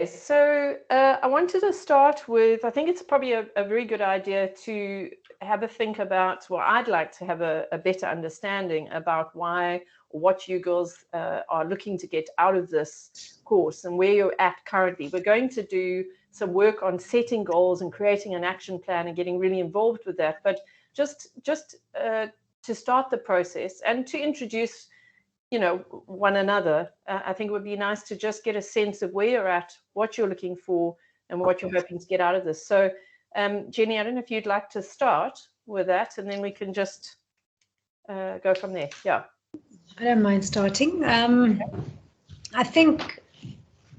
So I wanted to start with, I think it's probably a very good idea to have a think about, well, I'd like to have a better understanding about why or what you girls are looking to get out of this course and where you're at currently. We're going to do some work on setting goals and creating an action plan and getting really involved with that. But just to start the process and to introduce one another, I think it would be nice to just get a sense of where you're at, what you're looking for, and what you're hoping to get out of this. So, Jenny, I don't know if you'd like to start with that, and then we can just go from there. Yeah. I don't mind starting. I think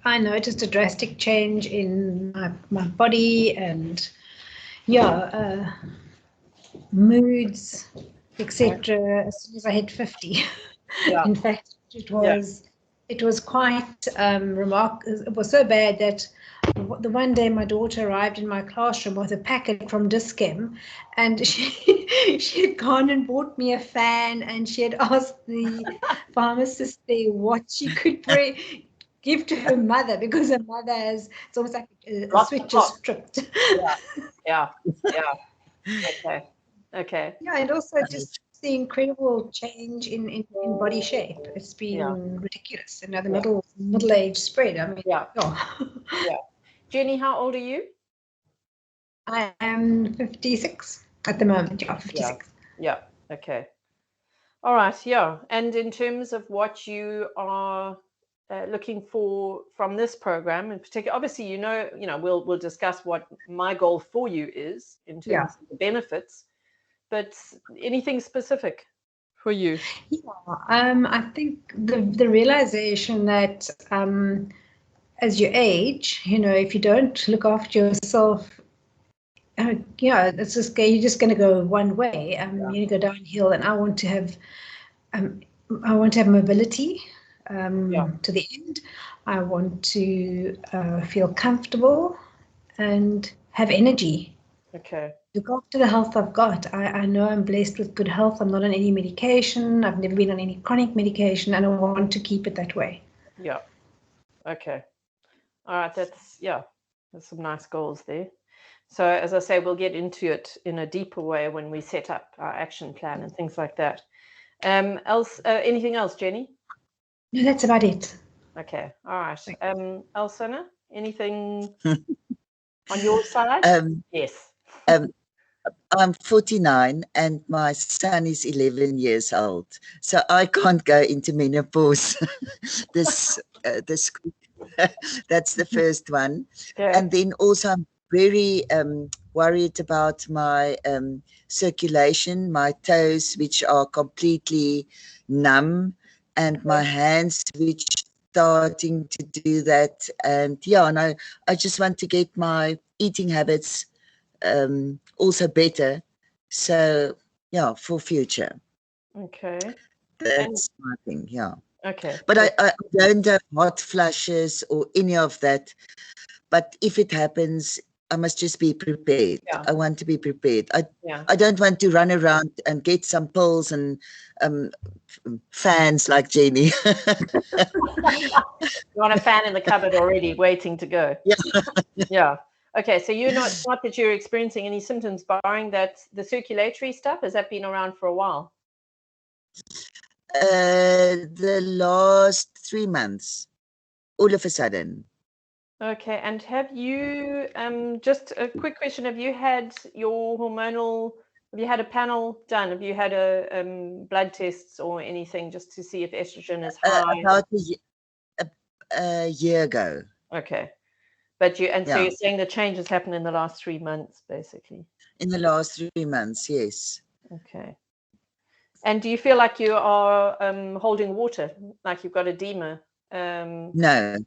I noticed a drastic change in my body and, moods, etc. as soon as I hit 50. Yeah. In fact, it was quite remarkable. It was so bad that the one day my daughter arrived in my classroom with a packet from Dischem, and she had gone and bought me a fan, and she had asked the pharmacist there what she could give to her mother, because her mother has, it's almost like a switch is stripped. Yeah. Okay. Yeah, and also just the incredible change in body shape. It's been ridiculous. And now the middle age spread. I mean, Yeah. Jenny, how old are you? I am 56 at the moment. Yeah, 56. Yeah. Okay. All right. Yeah. And in terms of what you are looking for from this program in particular, obviously, we'll discuss what my goal for you is in terms of the benefits. But anything specific for you? Yeah, I think the realization that as you age, if you don't look after yourself, it's just you're just going to go one way. You go downhill, and I want to have mobility to the end. I want to feel comfortable and have energy. Okay. Look after the health I've got. I know I'm blessed with good health. I'm not on any medication. I've never been on any chronic medication, and I want to keep it that way. Yeah. Okay. All right. There's some nice goals there. So as I say, we'll get into it in a deeper way when we set up our action plan and things like that. Anything else, Jenny? No, that's about it. Okay. All right. Elsana, anything on your side? Yes. I'm 49 and my son is 11 years old, so I can't go into menopause this that's the first one. Okay. And then also I'm very worried about my circulation, my toes, which are completely numb, and my hands, which starting to do that. And I just want to get my eating habits also better, so for future. Okay, that's my thing. Okay, but I don't have hot flushes or any of that, but if it happens, I must just be prepared. I want to be prepared. I don't want to run around and get some pills and fans like Jenny. You want a fan in the cupboard already waiting to go. Yeah. Okay, so you're not that you're experiencing any symptoms, barring that the circulatory stuff, has that been around for a while? The last 3 months, all of a sudden. Okay, and have you, just a quick question, have you had your hormonal, have you had a panel done? Have you had a blood tests or anything just to see if estrogen is high? About a year ago. Okay. But so you're saying the change has happened in the last 3 months, basically? In the last 3 months, yes. Okay. And do you feel like you are holding water, like you've got edema? No.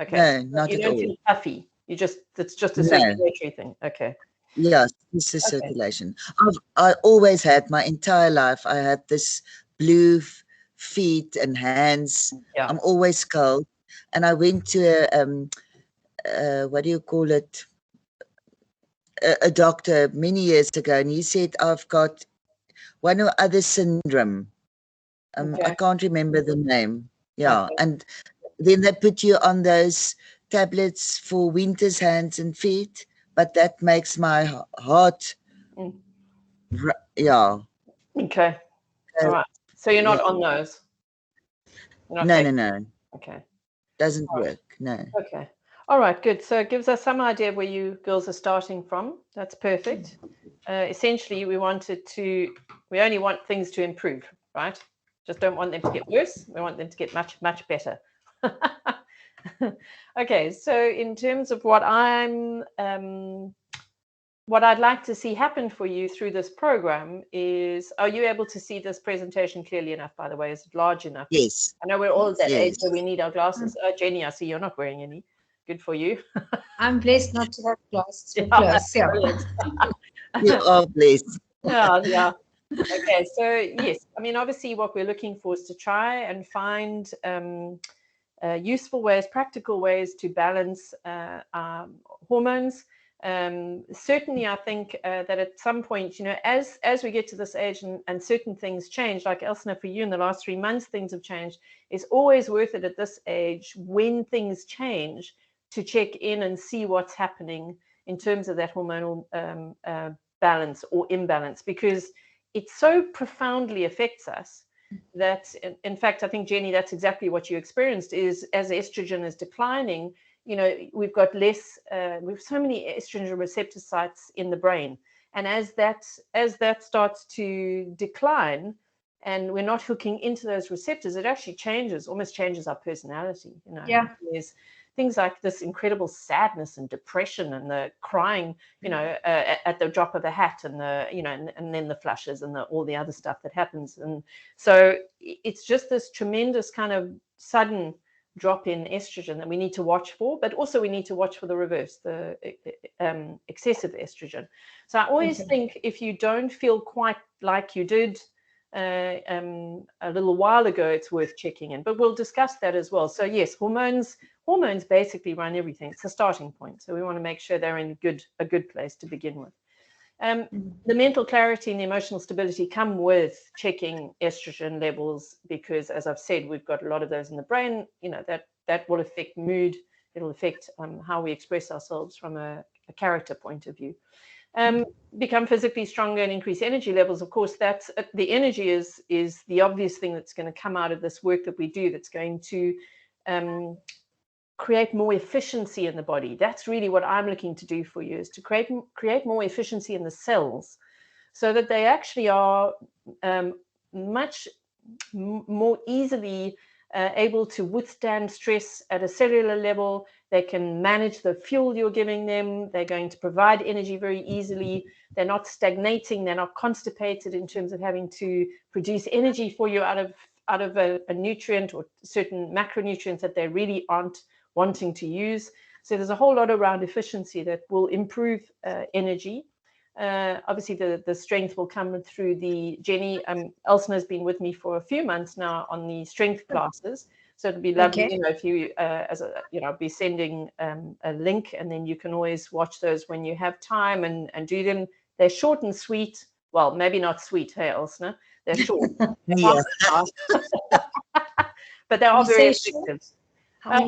Okay. No, not you at don't all. Feel puffy. It's just a circulatory thing. Okay. Yes, it's a circulation. I always had, my entire life, I had this blue feet and hands. Yeah. I'm always cold. And I went to what do you call it? A doctor many years ago, and he said I've got one or other syndrome. I can't remember the name. And then they put you on those tablets for winter's hands and feet, but that makes my heart, yeah. Okay. All right. So you're not Yeah. on those? You're not No, taking... no. Okay. Doesn't All right. work, no. Okay. All right, good. So it gives us some idea of where you girls are starting from. That's perfect. Essentially, we only want things to improve, right? Just don't want them to get worse. We want them to get much, much better. Okay, so in terms of what I'd like to see happen for you through this program is, are you able to see this presentation clearly enough, by the way? Is it large enough? Yes. I know we're all at that age Yes. where we need our glasses. Jenny, I see you're not wearing any. Good for you. I'm blessed not to have glasses. We're Yeah, close. Yeah. brilliant. You are blessed. Yeah. Okay, so yes, I mean, obviously what we're looking for is to try and find useful ways, practical ways to balance hormones. Certainly, I think that at some point, as we get to this age and certain things change, like Elsner, for you in the last 3 months, things have changed. It's always worth it at this age, when things change, to check in and see what's happening in terms of that hormonal balance or imbalance, because it so profoundly affects us that, in fact, I think, Jenny, that's exactly what you experienced, is as estrogen is declining, we've got less, we have so many estrogen receptor sites in the brain. And as that starts to decline and we're not hooking into those receptors, it actually almost changes our personality. Yeah. There's things like this incredible sadness and depression and the crying, at the drop of a hat, and and then the flushes and all the other stuff that happens. And so it's just this tremendous kind of sudden drop in estrogen that we need to watch for, but also we need to watch for the reverse, the excessive estrogen. So I always think, if you don't feel quite like you did a little while ago, it's worth checking in, but we'll discuss that as well. So yes, hormones basically run everything. It's a starting point. So we want to make sure they're in a good place to begin with. The mental clarity and the emotional stability come with checking estrogen levels, because, as I've said, we've got a lot of those in the brain. That will affect mood. It'll affect how we express ourselves from a character point of view. Become physically stronger and increase energy levels. Of course, that's the energy is the obvious thing that's going to come out of this work that we do, that's going to create more efficiency in the body. That's really what I'm looking to do for you, is to create more efficiency in the cells, so that they actually are much more easily able to withstand stress at a cellular level. They can manage the fuel you're giving them. They're going to provide energy very easily. They're not stagnating. They're not constipated in terms of having to produce energy for you out of a nutrient or certain macronutrients that they really aren't wanting to use. So there's a whole lot around efficiency that will improve energy. Obviously, the strength will come through the Jenny. Elsner has been with me for a few months now on the strength classes. So it'll be lovely, if you, I'll be sending a link, and then you can always watch those when you have time and do them. They're short and sweet. Well, maybe not sweet, hey, Elsner. They're short. Yeah. But they are very effective. I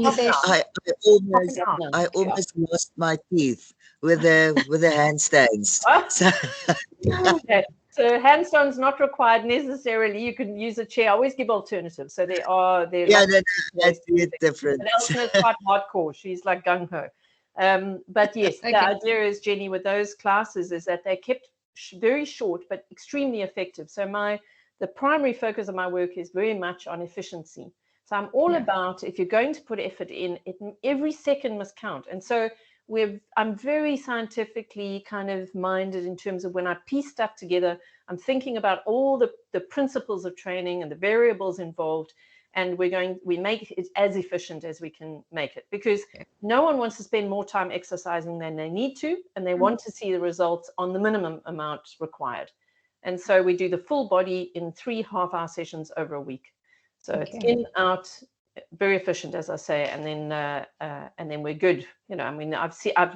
almost lost my teeth with the handstands. Okay. So handstands not required necessarily. You can use a chair. I always give alternatives. So that's different. But Elsner's quite hardcore. She's like gung ho. But yes, the idea is, Jenny, with those classes, is that they're kept very short but extremely effective. So the primary focus of my work is very much on efficiency. So I'm all about, if you're going to put effort in, every second must count. And so I'm very scientifically kind of minded in terms of, when I piece stuff together, I'm thinking about all the principles of training and the variables involved, and we make it as efficient as we can make it, because no one wants to spend more time exercising than they need to, and they want to see the results on the minimum amount required. And so we do the full body in 3 half-hour sessions over a week. So it's in, out, very efficient, as I say, and then we're good. I've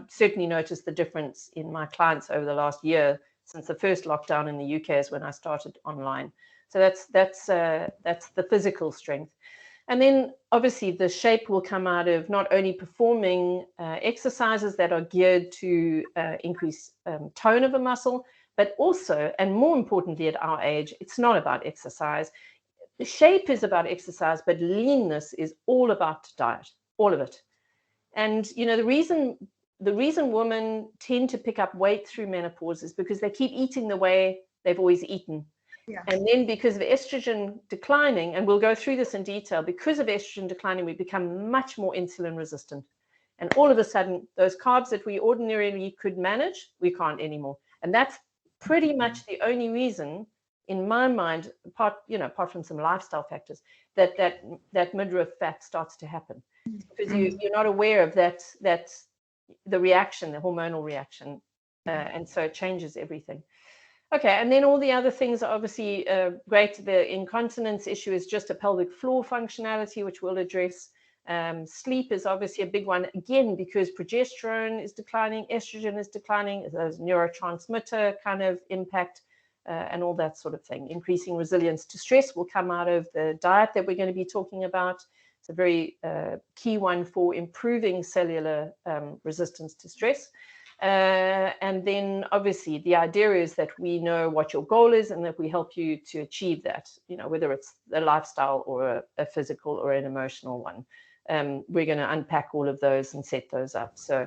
certainly noticed the difference in my clients over the last year, since the first lockdown in the UK is when I started online. So that's the physical strength. And then obviously the shape will come out of not only performing exercises that are geared to increase tone of a muscle, but also, and more importantly at our age, it's not about exercise. The shape is about exercise, but leanness is all about diet, all of it. And the reason women tend to pick up weight through menopause is because they keep eating the way they've always eaten. Yeah. And then because of estrogen declining, and we'll go through this in detail, because of estrogen declining, we become much more insulin resistant. And all of a sudden, those carbs that we ordinarily could manage, we can't anymore. And that's pretty much the only reason, in my mind, apart from some lifestyle factors, that midriff fat starts to happen. Because you're not aware of that the reaction, the hormonal reaction, and so it changes everything. Okay, and then all the other things are obviously great. The incontinence issue is just a pelvic floor functionality, which we'll address. Sleep is obviously a big one, again, because progesterone is declining, estrogen is declining, there's neurotransmitter kind of impact, and all that sort of thing. Increasing resilience to stress will come out of the diet that we're going to be talking about. It's a very key one for improving cellular resistance to stress. And then obviously the idea is that we know what your goal is and that we help you to achieve that, whether it's a lifestyle or a physical or an emotional one. We're going to unpack all of those and set those up. So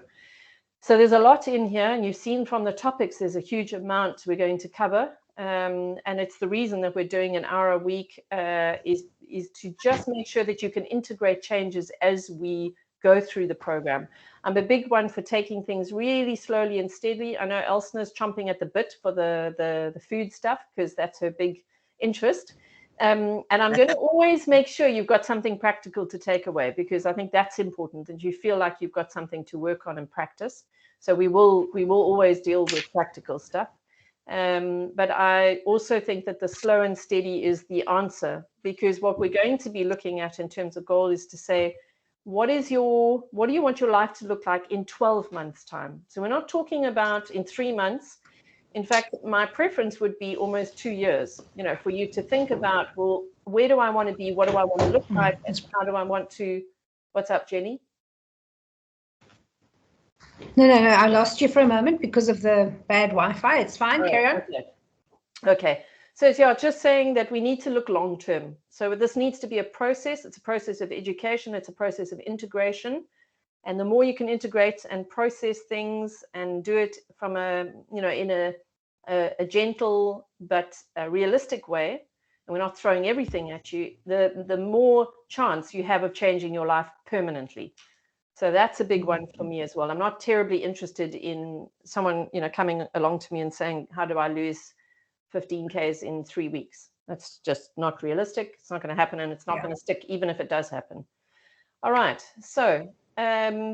there's a lot in here, and you've seen from the topics, there's a huge amount we're going to cover. And it's the reason that we're doing an hour a week is to just make sure that you can integrate changes as we go through the program. I'm a big one for taking things really slowly and steadily. I know Elsna's chomping at the bit for the food stuff because that's her big interest. And I'm going to always make sure you've got something practical to take away, because I think that's important, and you feel like you've got something to work on and practice. So we will always deal with practical stuff. But I also think that the slow and steady is the answer, because what we're going to be looking at in terms of goal is to say, what do you want your life to look like in 12 months time? So we're not talking about in 3 months. In fact, my preference would be almost 2 years, for you to think about, well, where do I want to be? What do I want to look like? And how do I want to, what's up, Jenny? No, I lost you for a moment because of the bad Wi-Fi. It's fine, carry on. Okay. So yeah, just saying that we need to look long term. So this needs to be a process. It's a process of education. It's a process of integration. And the more you can integrate and process things and do it from in a gentle but a realistic way, and we're not throwing everything at you, the more chance you have of changing your life permanently. So that's a big one for me as well. I'm not terribly interested in someone, coming along to me and saying, how do I lose 15 Ks in 3 weeks? That's just not realistic. It's not going to happen, and it's not going to stick, even if it does happen. All right. So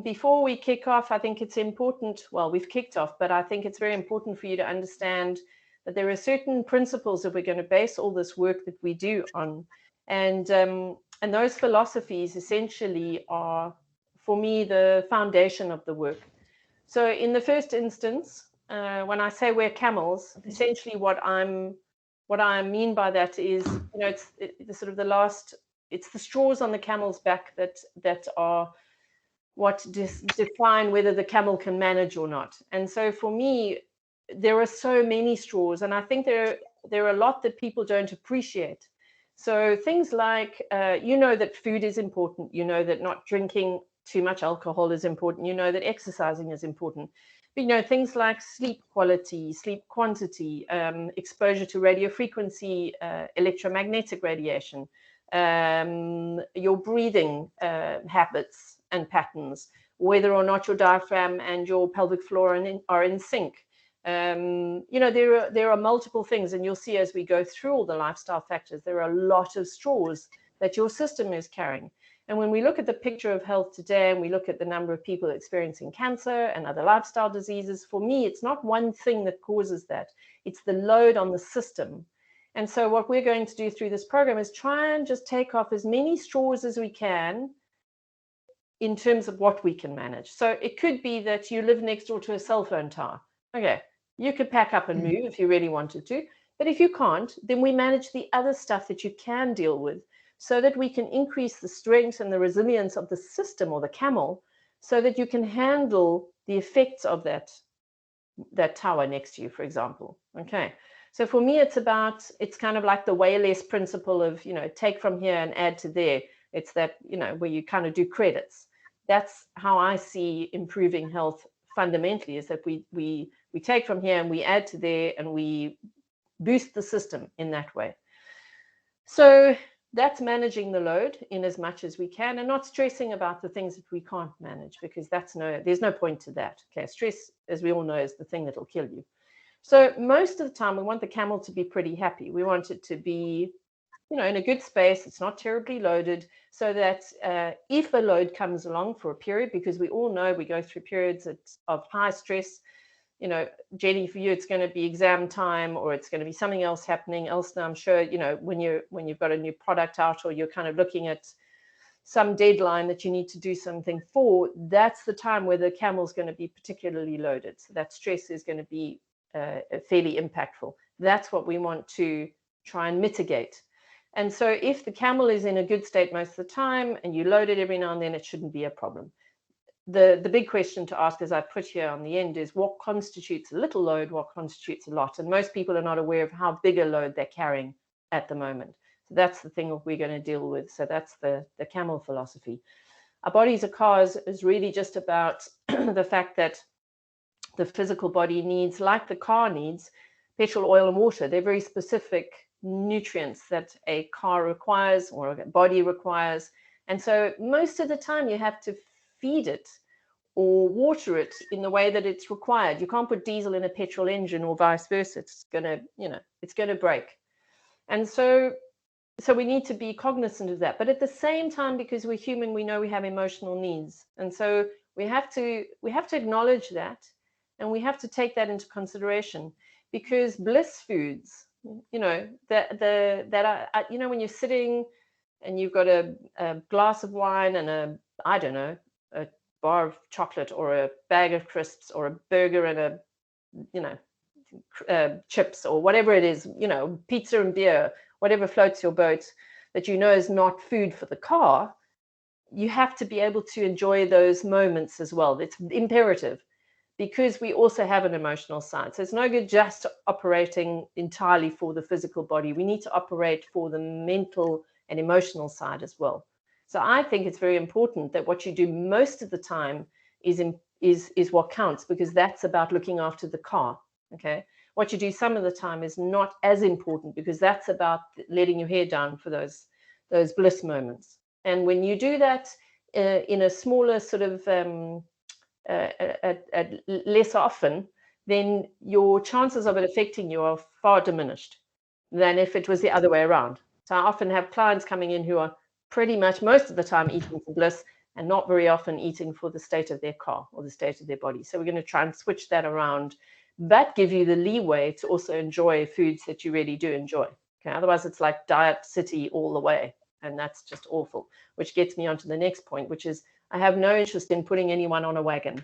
before we kick off, I think it's important, well, we've kicked off, but I think it's very important for you to understand that there are certain principles that we're going to base all this work that we do on. And those philosophies essentially are, for me, the foundation of the work. So in the first instance, when I say we're camels, essentially what I mean by that is, it's the sort of the last, it's the straws on the camel's back that are what define whether the camel can manage or not. And so for me, there are so many straws, and I think there are a lot that people don't appreciate. So things like, that food is important, that not drinking too much alcohol is important, that exercising is important. But, things like sleep quality, sleep quantity, exposure to radio frequency, electromagnetic radiation, your breathing habits and patterns, whether or not your diaphragm and your pelvic floor are in sync. There are multiple things, and you'll see as we go through all the lifestyle factors, there are a lot of straws that your system is carrying. And when we look at the picture of health today, and we look at the number of people experiencing cancer and other lifestyle diseases, for me, it's not one thing that causes that. It's the load on the system. And so what we're going to do through this program is try and just take off as many straws as we can in terms of what we can manage. So it could be that you live next door to a cell phone tower. Okay, you could pack up and move if you really wanted to. But if you can't, then we manage the other stuff that you can deal with. so that we can increase the strength and the resilience of the system or the camel, so that you can handle the effects of that tower next to you, for example. Okay. So for me, it's kind of like the way less principle of, take from here and add to there. It's that, where you kind of do credits. That's how I see improving health fundamentally, is that we take from here and we add to there, and we boost the system in that way. So that's managing the load in as much as we can, and not stressing about the things that we can't manage, because there's no point to that. Okay, stress, as we all know, is the thing that'll kill you. So most of the time, we want the camel to be pretty happy. We want it to be, in a good space. It's not terribly loaded, so that if a load comes along for a period, because we all know we go through periods of high stress. Jenny, for you, it's going to be exam time, or it's going to be something else happening. Elston, I'm sure, when you've got a new product out, or you're kind of looking at some deadline that you need to do something for, that's the time where the camel's going to be particularly loaded. So that stress is going to be fairly impactful. That's what we want to try and mitigate. And so if the camel is in a good state most of the time, and you load it every now and then, it shouldn't be a problem. The big question to ask, as I put here on the end, is what constitutes a little load, what constitutes a lot? And most people are not aware of how big a load they're carrying at the moment. So that's the thing that we're going to deal with. So that's the camel philosophy. Our bodies are cars is really just about the fact that the physical body needs, like the car needs, petrol, oil, and water. They're very specific nutrients that a car requires, or a body requires. And so most of the time you have to feed it or water it in the way that it's required. You can't put diesel in a petrol engine, or vice versa. It's going to break. And so we need to be cognizant of that. But at the same time, because we're human, we know we have emotional needs. And so we have to acknowledge that, and we have to take that into consideration, because bliss foods, that are, when you're sitting and you've got a glass of wine and a bar of chocolate, or a bag of crisps, or a burger and chips, or whatever it is, pizza and beer, whatever floats your boat, that is not food for the car, you have to be able to enjoy those moments as well. It's imperative, because we also have an emotional side. So it's no good just operating entirely for the physical body. We need to operate for the mental and emotional side as well. So I think it's very important that what you do most of the time is what counts, because that's about looking after the car. Okay. What you do some of the time is not as important, because that's about letting your hair down for those bliss moments. And when you do that in a smaller sort of less often, then your chances of it affecting you are far diminished than if it was the other way around. So I often have clients coming in who are pretty much most of the time eating for bliss, and not very often eating for the state of their car or the state of their body. So we're going to try and switch that around, but give you the leeway to also enjoy foods that you really do enjoy. Okay, otherwise it's like diet city all the way, and that's just awful. Which gets me onto the next point, which is I have no interest in putting anyone on a wagon.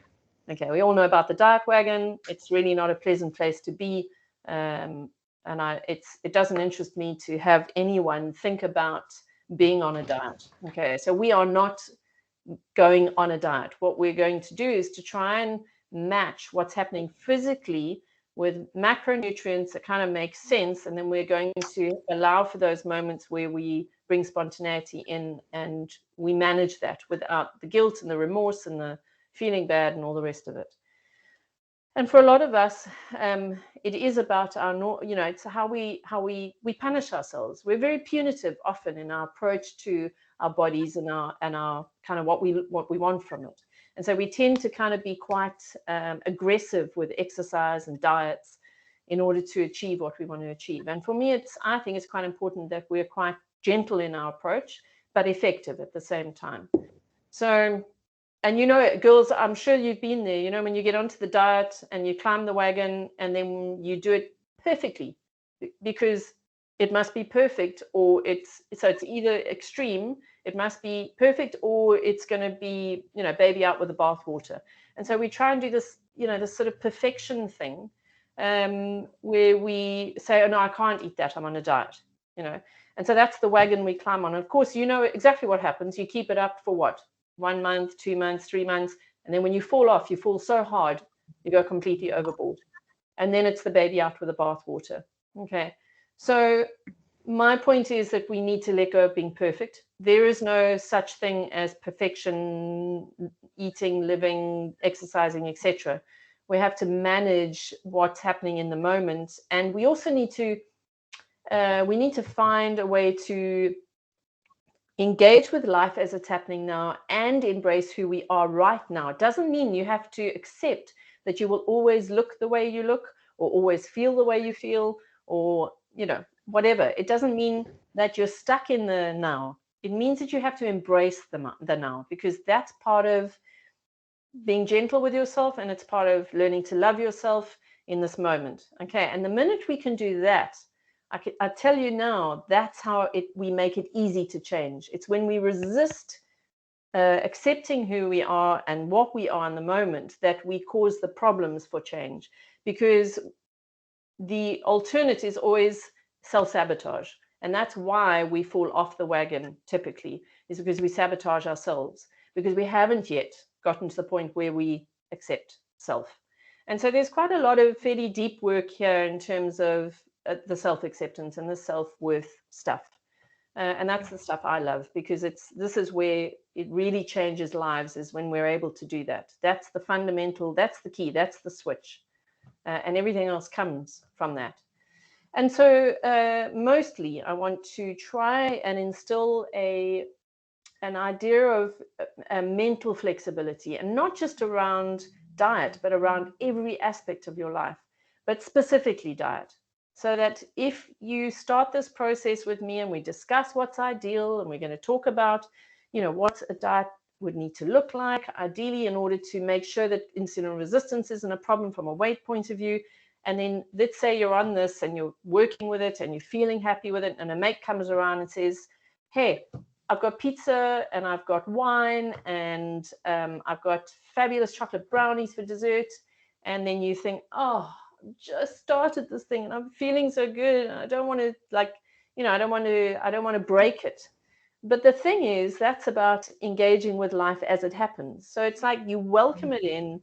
Okay, we all know about the diet wagon. It's really not a pleasant place to be, and it doesn't interest me to have anyone think about being on a diet. Okay, so we are not going on a diet. What we're going to do is to try and match what's happening physically with macronutrients that kind of make sense, and then we're going to allow for those moments where we bring spontaneity in, and we manage that without the guilt and the remorse and the feeling bad and all the rest of it. And for a lot of us, it is about it's how we punish ourselves. We're very punitive often in our approach to our bodies and our kind of what we want from it. And so we tend to kind of be quite aggressive with exercise and diets in order to achieve what we want to achieve. And for me, I think it's quite important that we're quite gentle in our approach, but effective at the same time. So, and girls, I'm sure you've been there, when you get onto the diet and you climb the wagon and then you do it perfectly, because it must be perfect, or it's either extreme, it must be perfect, or it's going to be, baby out with the bathwater. And so we try and do this, this sort of perfection thing, where we say, oh no, I can't eat that, I'm on a diet. you know. And so that's the wagon we climb on. And of course, you know exactly what happens. You keep it up for what? 1 month, 2 months, 3 months. And then when you fall off, you fall so hard, you go completely overboard. And then it's the baby out with the bathwater. Okay. So my point is that we need to let go of being perfect. There is no such thing as perfection, eating, living, exercising, etc. We have to manage what's happening in the moment. And we also need to find a way to engage with life as it's happening now and embrace who we are right now. It doesn't mean you have to accept that you will always look the way you look or always feel the way you feel or, you know, whatever. It doesn't mean that you're stuck in the now. It means that you have to embrace the now, because that's part of being gentle with yourself and it's part of learning to love yourself in this moment. Okay. And the minute we can do that, I tell you now, that's how we make it easy to change. It's when we resist accepting who we are and what we are in the moment that we cause the problems for change, because the alternate is always self-sabotage. And that's why we fall off the wagon typically, is because we sabotage ourselves, because we haven't yet gotten to the point where we accept self. And so there's quite a lot of fairly deep work here in terms of the self-acceptance and the self-worth stuff. And that's the stuff I love, because this is where it really changes lives, is when we're able to do that. That's the fundamental, that's the key, that's the switch. And everything else comes from that. And so mostly I want to try and instill an idea of mental flexibility, and not just around diet, but around every aspect of your life, but specifically diet. So that if you start this process with me and we discuss what's ideal, and we're going to talk about, you know, what a diet would need to look like, ideally, in order to make sure that insulin resistance isn't a problem from a weight point of view. And then let's say you're on this and you're working with it and you're feeling happy with it, and a mate comes around and says, hey, I've got pizza and I've got wine and I've got fabulous chocolate brownies for dessert. And then you think, oh, I just started this thing and I'm feeling so good. And I don't want to, like, you know, I don't want to break it. But the thing is, that's about engaging with life as it happens. So it's like you welcome it in,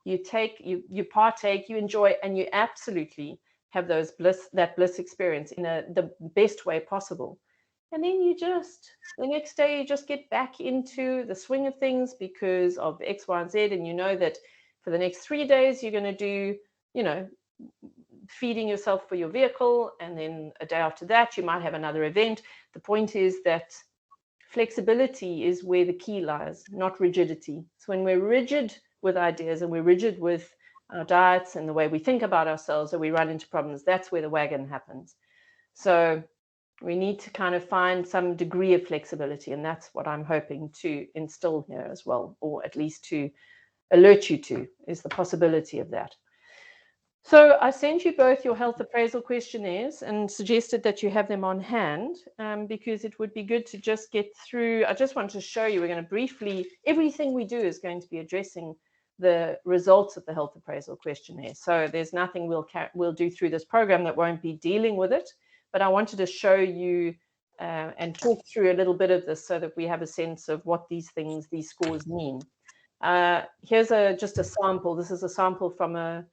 you partake, you enjoy, and you absolutely have that bliss experience in the best way possible. And then the next day, you just get back into the swing of things because of X, Y, and Z. And you know that for the next 3 days, you're going to do, you know, feeding yourself for your vehicle. And then a day after that, you might have another event. The point is that flexibility is where the key lies, not rigidity. So when we're rigid with ideas and we're rigid with our diets and the way we think about ourselves, or we run into problems, that's where the wagon happens. So we need to kind of find some degree of flexibility, and that's what I'm hoping to instill here as well, or at least to alert you to, is the possibility of that. So I sent you both your health appraisal questionnaires and suggested that you have them on hand, because it would be good to just get through. I just want to show you, we're going to briefly, everything we do is going to be addressing the results of the health appraisal questionnaire. So there's nothing we'll do through this program that won't be dealing with it. But I wanted to show you and talk through a little bit of this so that we have a sense of what these scores mean. Here's just a sample. This is a sample from a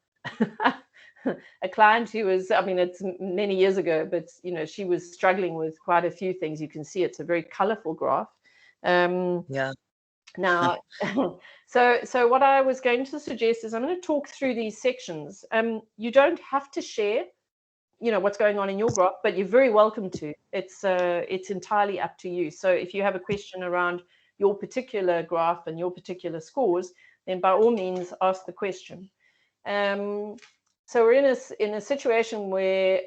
client who was, I mean, it's many years ago, but, you know, she was struggling with quite a few things. You can see it's a very colorful graph. Yeah. Now, so what I was going to suggest is I'm going to talk through these sections. You don't have to share, you know, what's going on in your graph, but you're very welcome to. It's entirely up to you. So if you have a question around your particular graph and your particular scores, then by all means ask the question. So we're in a situation where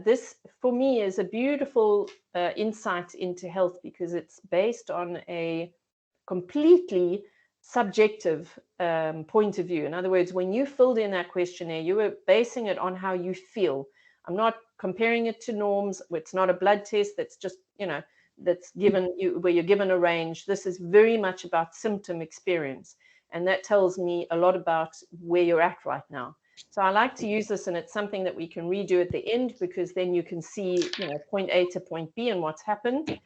this, for me, is a beautiful insight into health, because it's based on a completely subjective point of view. In other words, when you filled in that questionnaire, you were basing it on how you feel. I'm not comparing it to norms. It's not a blood test that's just, you know, that's given you, where you're given a range. This is very much about symptom experience. And that tells me a lot about where you're at right now. So I like to use this, and it's something that we can redo at the end, because then you can see, point A to point B and what's happened.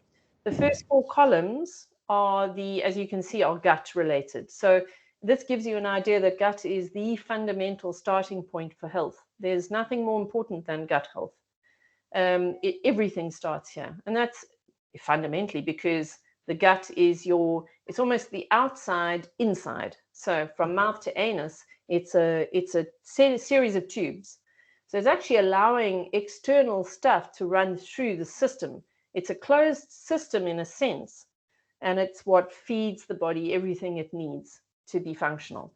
The first 4 columns are as you can see, are gut related. So this gives you an idea that gut is the fundamental starting point for health. There's nothing more important than gut health. Everything starts here. And that's fundamentally because the gut is it's almost the outside inside. So from mouth to anus, it's a series of tubes. So it's actually allowing external stuff to run through the system. It's a closed system in a sense, and it's what feeds the body everything it needs to be functional.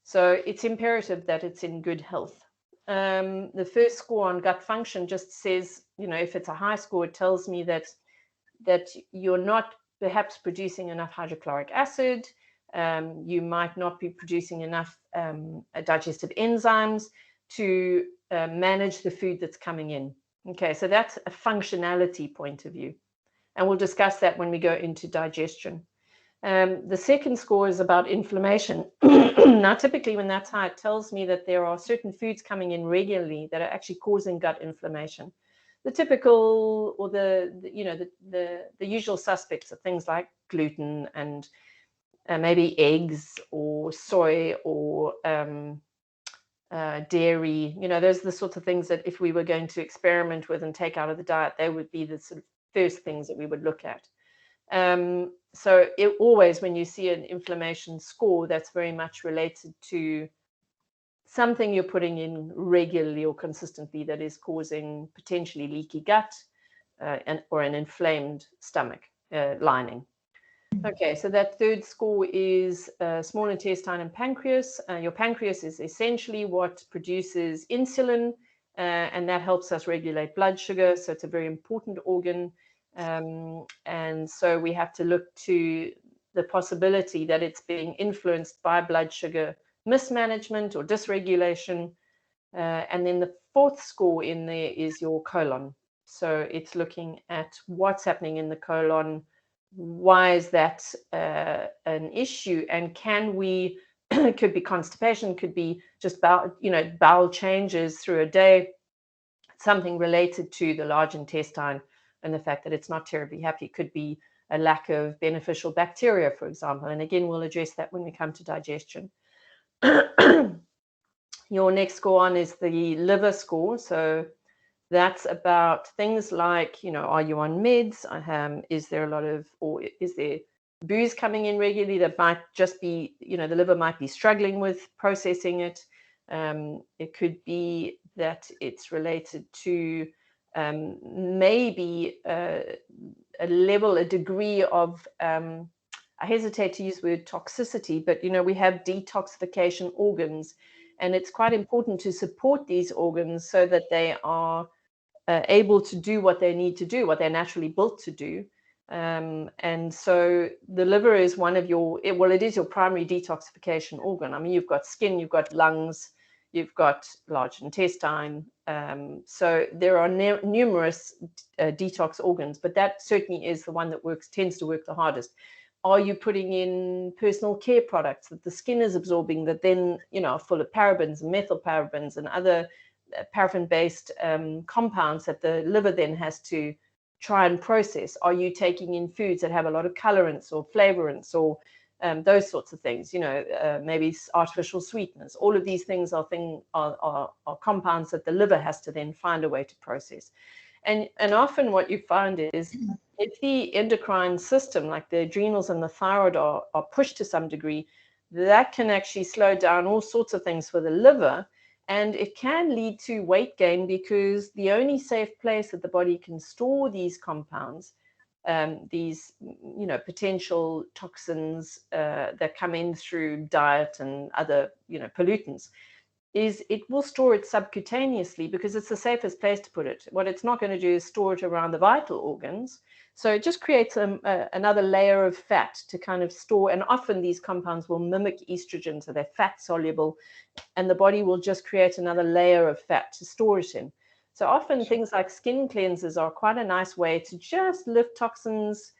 So it's imperative that it's in good health. The first score on gut function just says, if it's a high score, it tells me that you're not perhaps producing enough hydrochloric acid. You might not be producing enough digestive enzymes to manage the food that's coming in. Okay, so that's a functionality point of view. And we'll discuss that when we go into digestion. The second score is about inflammation. Now, typically when that's high, it tells me that there are certain foods coming in regularly that are actually causing gut inflammation. The typical, or the usual suspects are things like gluten and maybe eggs or soy or dairy. Those are the sorts of things that if we were going to experiment with and take out of the diet, they would be the sort of first things that we would look at. So always when you see an inflammation score, that's very much related to something you're putting in regularly or consistently that is causing potentially leaky gut or an inflamed stomach lining. Okay, so that third score is small intestine and pancreas. Your pancreas is essentially what produces insulin, and that helps us regulate blood sugar. So it's a very important organ. And so we have to look to the possibility that it's being influenced by blood sugar mismanagement or dysregulation. And then the fourth score in there is your colon. So it's looking at what's happening in the colon. Why is that an issue? And can we, it could be constipation, could be just bowel changes through a day, something related to the large intestine and the fact that it's not terribly happy. It could be a lack of beneficial bacteria, for example. And again, we'll address that when we come to digestion. Your next score on is the liver score. So that's about things like, are you on meds? Is there a lot of, or is there booze coming in regularly that might just be, the liver might be struggling with processing it. It could be that it's related to maybe a degree of, I hesitate to use the word toxicity, but, we have detoxification organs, and it's quite important to support these organs so that they are able to do what they need to do, what they're naturally built to do. And so the liver is one of it is your primary detoxification organ. I mean, you've got skin, you've got lungs, you've got large intestine. So there are numerous detox organs, but that certainly is the one that tends to work the hardest. Are you putting in personal care products that the skin is absorbing that then, are full of parabens and methylparabens and other paraffin-based compounds that the liver then has to try and process? Are you taking in foods that have a lot of colorants or flavorants or those sorts of things? Maybe artificial sweeteners. All of these things are compounds that the liver has to then find a way to process. And often what you find is if the endocrine system, like the adrenals and the thyroid, are pushed to some degree, that can actually slow down all sorts of things for the liver. And it can lead to weight gain because the only safe place that the body can store these compounds, these potential toxins that come in through diet and other pollutants, is it will store it subcutaneously because it's the safest place to put it. What it's not going to do is store it around the vital organs. So it just creates another layer of fat to kind of store. And often these compounds will mimic estrogen, so they're fat soluble, and the body will just create another layer of fat to store it in. So often things like skin cleansers are quite a nice way to just lift toxins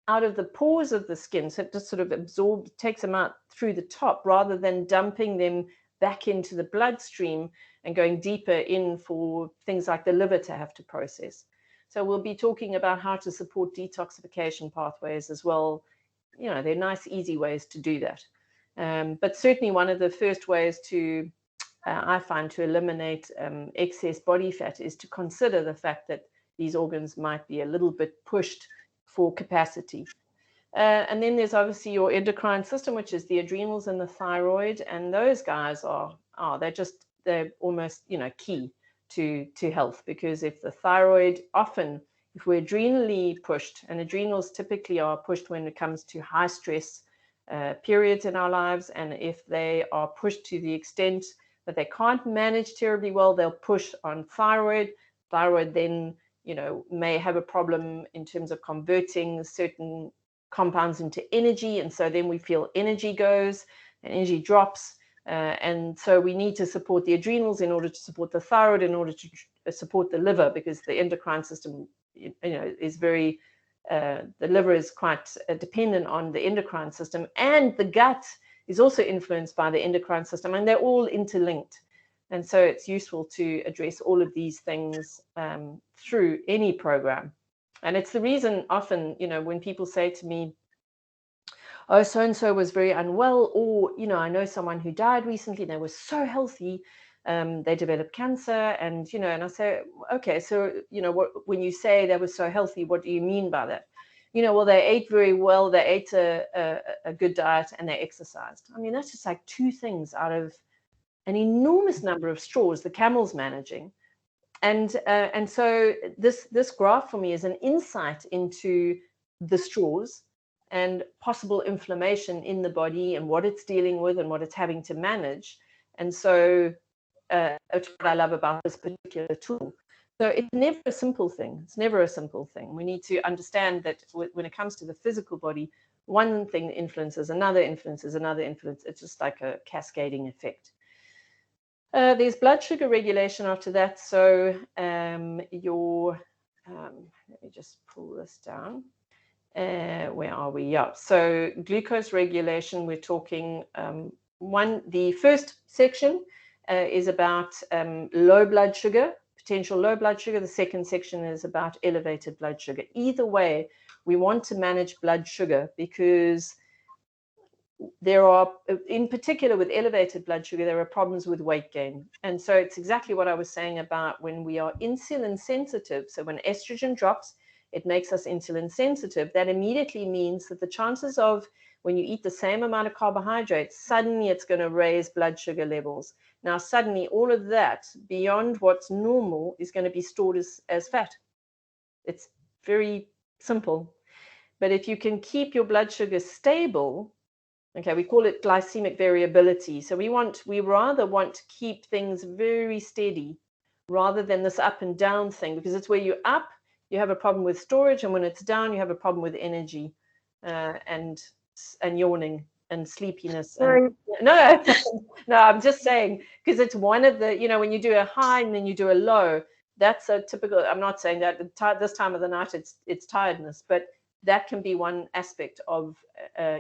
out of the pores of the skin. So it just sort of takes them out through the top rather than dumping them back into the bloodstream and going deeper in for things like the liver to have to process. So we'll be talking about how to support detoxification pathways as well. You know, they're nice, easy ways to do that. But certainly one of the first ways to, I find, to eliminate excess body fat is to consider the fact that these organs might be a little bit pushed for capacity. And then there's obviously your endocrine system, which is the adrenals and the thyroid. And those guys they're almost, you know, key to health, because if the thyroid, often if we're adrenally pushed, and adrenals typically are pushed when it comes to high stress periods in our lives, and if they are pushed to the extent that they can't manage terribly well, they'll push on thyroid. Thyroid then, you know, may have a problem in terms of converting certain compounds into energy, and so then we feel energy goes and energy drops, and so we need to support the adrenals in order to support the thyroid, in order to support the liver, because the endocrine system, you know, is very the liver is quite dependent on the endocrine system, and the gut is also influenced by the endocrine system, and they're all interlinked. And so it's useful to address all of these things through any program. And it's the reason often, you know, when people say to me, oh, so-and-so was very unwell, or, you know, I know someone who died recently, they were so healthy, they developed cancer, and, you know, and I say, okay, so, you know, when you say they were so healthy, what do you mean by that? You know, well, they ate very well, they ate a good diet, and they exercised. I mean, that's just like 2 things out of an enormous number of straws the camel's managing. And so this graph for me is an insight into the straws and possible inflammation in the body and what it's dealing with and what it's having to manage. And so that's what I love about this particular tool. So it's never a simple thing. It's never a simple thing. We need to understand that when it comes to the physical body, one thing influences another, influences another influence. It's just like a cascading effect. There's blood sugar regulation after that. So let me just pull this down. Where are we? Yeah. So glucose regulation, we're talking the first section is about low blood sugar, potential low blood sugar. The second section is about elevated blood sugar. Either way, we want to manage blood sugar, because there are, in particular with elevated blood sugar, there are problems with weight gain. And so it's exactly what I was saying about when we are insulin sensitive. So when estrogen drops, it makes us insulin sensitive. That immediately means that the chances of, when you eat the same amount of carbohydrates, suddenly it's going to raise blood sugar levels. Now, suddenly all of that beyond what's normal is going to be stored as fat. It's very simple. But if you can keep your blood sugar stable, okay, we call it glycemic variability. So we rather want to keep things very steady rather than this up and down thing, because it's where you're up, you have a problem with storage, and when it's down, you have a problem with energy and yawning and sleepiness. And, no, I'm just saying, because it's one of the, you know, when you do a high and then you do a low, that's a typical, I'm not saying that this time of the night it's tiredness, but that can be one aspect of,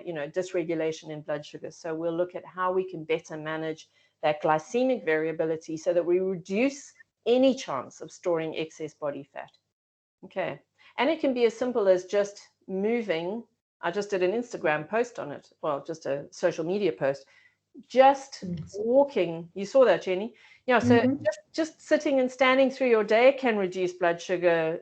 you know, dysregulation in blood sugar. So we'll look at how we can better manage that glycemic variability so that we reduce any chance of storing excess body fat. Okay. And it can be as simple as just moving. I just did an Instagram post on it. Well, just a social media post. Just walking. You saw that, Jenny? Yeah. So just sitting and standing through your day can reduce blood sugar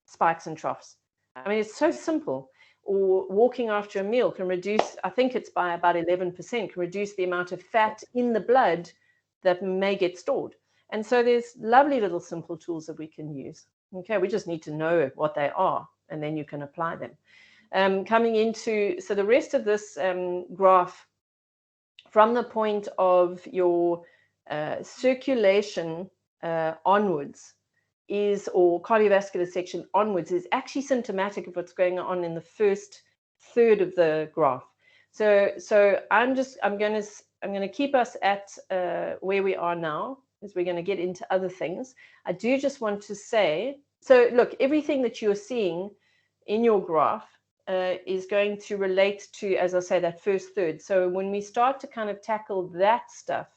spikes and troughs. I mean, it's so simple. Or walking after a meal can reduce, I think it's by about 11%, can reduce the amount of fat in the blood that may get stored. And so there's lovely little simple tools that we can use. Okay, we just need to know what they are, and then you can apply them. Coming into, so the rest of this graph, from the point of your circulation onwards, or cardiovascular section onwards, is actually symptomatic of what's going on in the first third of the graph. So I'm going to keep us at where we are now, as we're going to get into other things. I do just want to say, so look, everything that you're seeing in your graph is going to relate to, as I say, that first third. So when we start to kind of tackle that stuff,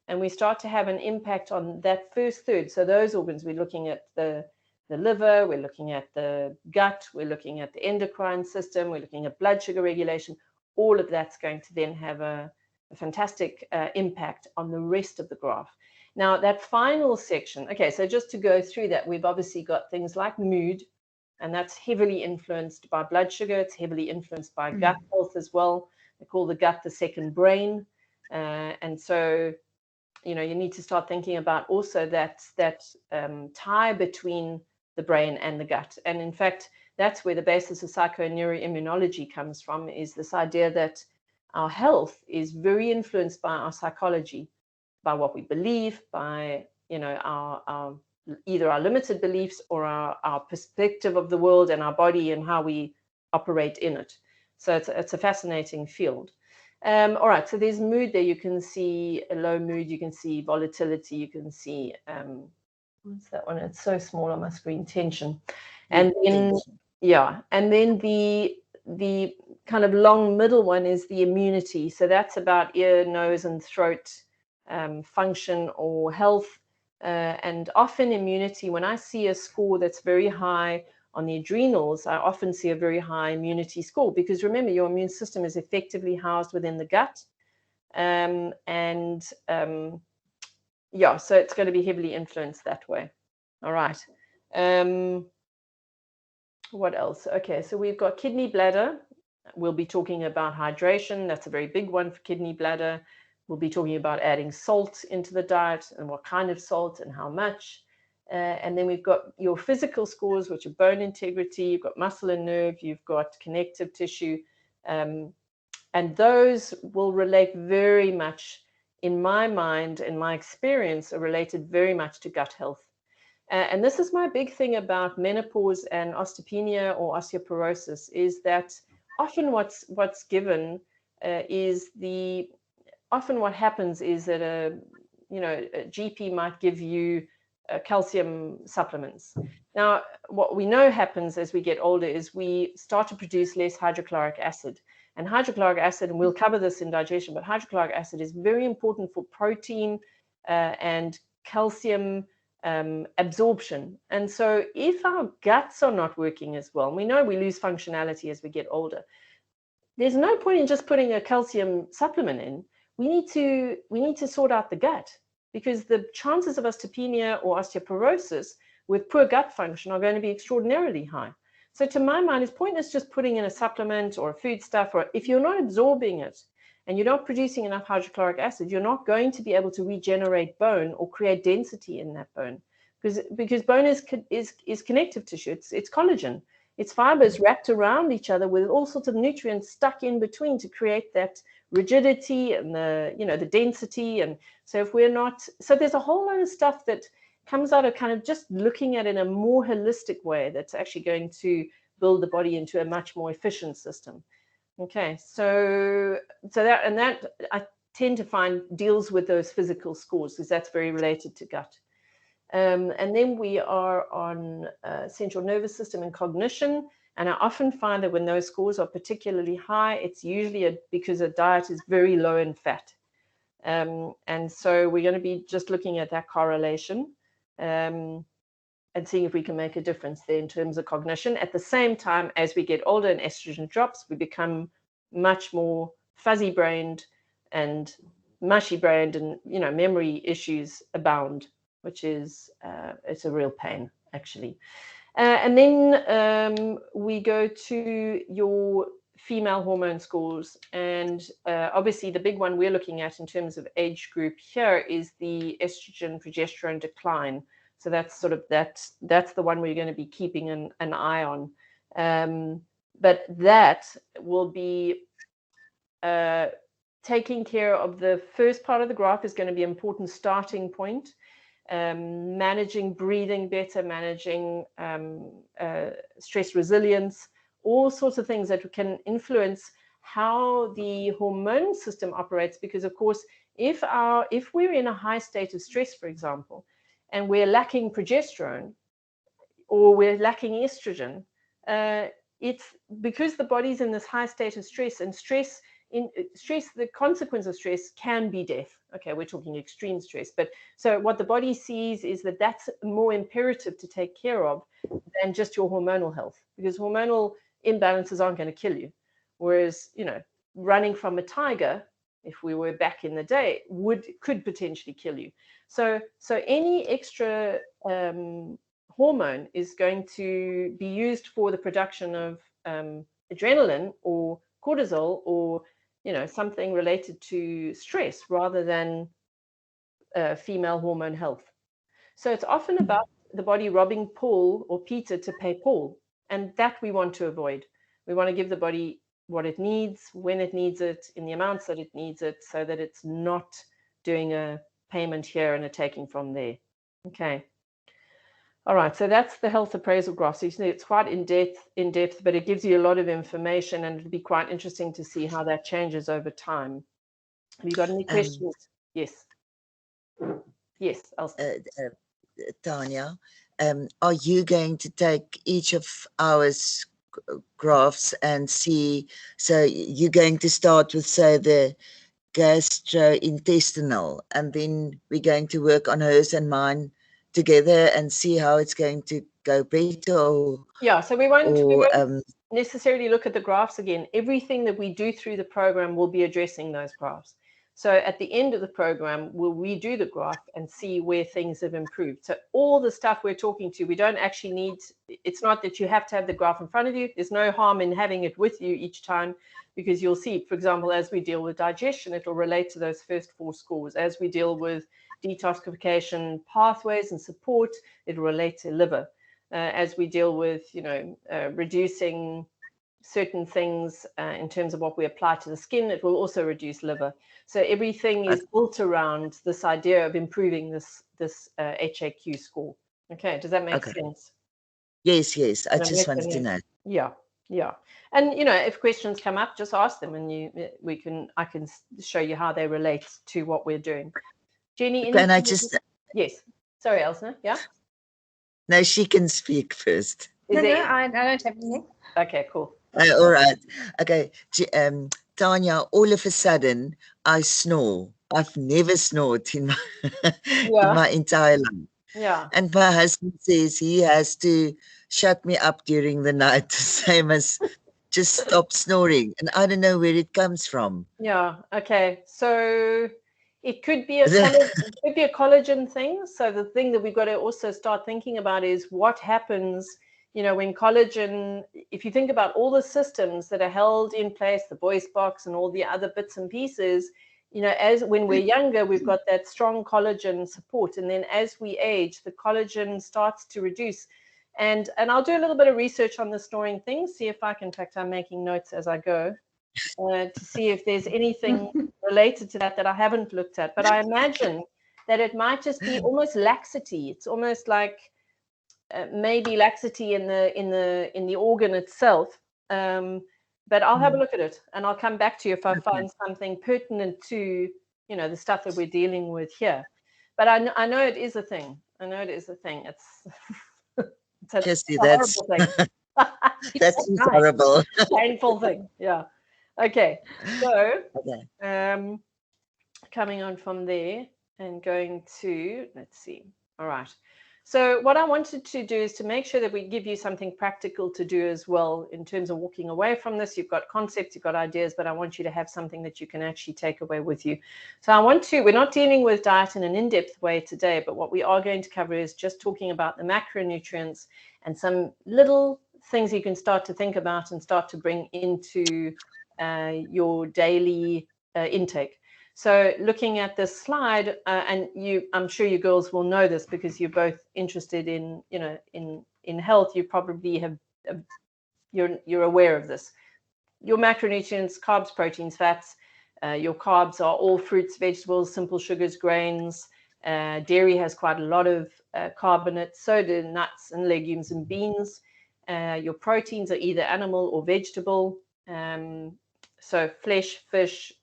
and we start to have an impact on that first third. So those organs, we're looking at the liver, we're looking at the gut, we're looking at the endocrine system, we're looking at blood sugar regulation. All of that's going to then have a fantastic impact on the rest of the graph. Now, that final section, okay, so just to go through that, we've obviously got things like mood, and that's heavily influenced by blood sugar. It's heavily influenced by gut health as well. They call the gut the second brain. And so, you know, you need to start thinking about also that tie between the brain and the gut. And in fact, that's where the basis of psychoneuroimmunology comes from, is this idea that our health is very influenced by our psychology, by what we believe, by, you know, our either our limited beliefs or our perspective of the world and our body and how we operate in it. So it's a fascinating field. All right, so there's mood there. You can see a low mood, you can see volatility, you can see, what's that one? It's so small on my screen, tension. And then, yeah, and then the kind of long middle one is the immunity. So that's about ear, nose, and throat function or health. And often immunity, when I see a score that's very high on the adrenals, I often see a very high immunity score, because remember, your immune system is effectively housed within the gut. Yeah, so it's going to be heavily influenced that way. All right. What else? Okay, so we've got kidney, bladder. We'll be talking about hydration. That's a very big one for kidney, bladder. We'll be talking about adding salt into the diet and what kind of salt and how much. And then we've got your physical scores, which are bone integrity, you've got muscle and nerve, you've got connective tissue. And those will relate very much, in my mind, in my experience, are related very much to gut health. And this is my big thing about menopause and osteopenia or osteoporosis, is that often what's given is often what happens is that a GP might give you calcium supplements. Now, what we know happens as we get older is we start to produce less hydrochloric acid. And hydrochloric acid, and we'll cover this in digestion, but hydrochloric acid is very important for protein and calcium absorption. And so if our guts are not working as well, and we know we lose functionality as we get older, there's no point in just putting a calcium supplement in. We need to sort out the gut, because the chances of osteopenia or osteoporosis with poor gut function are going to be extraordinarily high. So to my mind, it's pointless just putting in a supplement or a foodstuff, or if you're not absorbing it and you're not producing enough hydrochloric acid, you're not going to be able to regenerate bone or create density in that bone, because bone is connective tissue. It's collagen. It's fibers wrapped around each other with all sorts of nutrients stuck in between to create that rigidity and the density. And so if we're not, so there's a whole lot of stuff that comes out of kind of just looking at it in a more holistic way that's actually going to build the body into a much more efficient system. Okay, so that I tend to find deals with those physical scores, because that's very related to gut. And then we are on central nervous system and cognition. And I often find that when those scores are particularly high, it's usually because a diet is very low in fat. And so we're going to be just looking at that correlation and seeing if we can make a difference there in terms of cognition. At the same time, as we get older and estrogen drops, we become much more fuzzy-brained and mushy-brained, and memory issues abound, which is it's a real pain, actually. And then we go to your female hormone scores, and obviously the big one we're looking at in terms of age group here is the estrogen progesterone decline. So that's sort of that's the one we're going to be keeping an eye on. But that will be taking care of the first part of the graph is going to be an important starting point. Managing breathing better, managing stress resilience, all sorts of things that can influence how the hormone system operates. Because of course, if we're in a high state of stress, for example, and we're lacking progesterone or we're lacking estrogen, it's because the body's in this high state of stress, and stress stress, the consequence of stress can be death. Okay, we're talking extreme stress. But so what the body sees is that that's more imperative to take care of than just your hormonal health, because hormonal imbalances aren't going to kill you. Whereas, running from a tiger, if we were back in the day, could potentially kill you. So any extra hormone is going to be used for the production of adrenaline or cortisol or something related to stress rather than female hormone health. So it's often about the body robbing Paul or Peter to pay Paul, and that we want to avoid. We want to give the body what it needs, when it needs it, in the amounts that it needs it, so that it's not doing a payment here and a taking from there. Okay. All right, so that's the health appraisal graph. So you see it's quite in depth, but it gives you a lot of information, and it'll be quite interesting to see how that changes over time. Have you got any questions? Yes. Yes, Elsa. Tanya, are you going to take each of our graphs and see? So you're going to start with, say, the gastrointestinal, and then we're going to work on hers and mine together and see how it's going to go better. Yeah, so we won't necessarily look at the graphs again. Everything that we do through the program will be addressing those graphs. So at the end of the program, we'll redo the graph and see where things have improved. So all the stuff we're talking to, we don't actually need, it's not that you have to have the graph in front of you. There's no harm in having it with you each time, because you'll see, for example, as we deal with digestion, it'll relate to those first 4 scores. As we deal with detoxification pathways and support, it'll relate to liver. As we deal with, reducing certain things in terms of what we apply to the skin, it will also reduce liver. So everything is built around this idea of improving this HAQ score. Okay, does that make sense? Yes. I just wanted to know. Yeah. And if questions come up, just ask them, and I can show you how they relate to what we're doing. Jenny, can I just? Yes. Sorry, Elsna. Yeah. No, she can speak first. No, I don't have anything. Okay, cool. All right. Okay. Tanya, all of a sudden, I snore. I've never snored in my entire life. Yeah. And my husband says he has to shut me up during the night, same as just stop snoring. And I don't know where it comes from. Yeah. Okay. So it could be a collagen thing. So the thing that we've got to also start thinking about is what happens, when collagen, if you think about all the systems that are held in place, the voice box and all the other bits and pieces, as when we're younger, we've got that strong collagen support. And then as we age, the collagen starts to reduce. And I'll do a little bit of research on the snoring thing, see if I can, in fact, I'm making notes as I go. To see if there's anything related to that I haven't looked at. But I imagine that it might just be almost laxity. It's almost like maybe laxity in the organ itself. But I'll have a look at it, and I'll come back to you if I find something pertinent to the stuff that we're dealing with here. But I know it is a thing. It's a horrible thing. That's horrible. Painful thing. Yeah. Okay. So coming on from there and going to, let's see. All right. So what I wanted to do is to make sure that we give you something practical to do as well in terms of walking away from this. You've got concepts, you've got ideas, but I want you to have something that you can actually take away with you. So we're not dealing with diet in an in-depth way today, but what we are going to cover is just talking about the macronutrients and some little things you can start to think about and start to bring into your daily intake. So looking at this slide, and I'm sure you girls will know this because you're both interested in health. You probably you're aware of this. Your macronutrients: carbs, proteins, fats. Your carbs are all fruits, vegetables, simple sugars, grains. Dairy has quite a lot of carbonates. So do nuts and legumes and beans. Your proteins are either animal or vegetable. So flesh, fish,